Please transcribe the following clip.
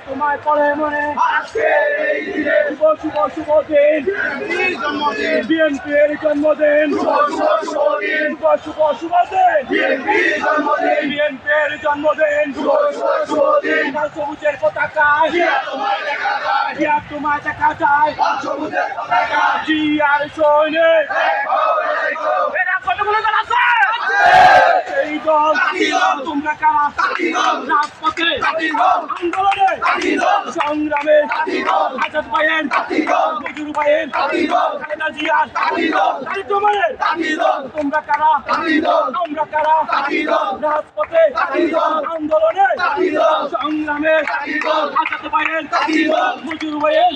তোমায় পড়ে মনে শুভ শুভ দিন বিএনপির জন্মদিন শুভ শুভ শুভ দিন বিএনপির জন্মদিন সবুজের পতাকায় তোমায় দেখা যায় জিয়ার সৈনিক কতগুলো দল আছে সেই দল তোমরা কারা রাজপথে আন্দোলনে সংগ্রামে আজাদ ভাইয়ের মজুর ভাইয়ের খালেদা জিয়ার তোমরা কারা আমরা কারা রাজপথে আন্দোলনে সংগ্রামে আজাদ ভাইয়ের মজুর ভাইয়ের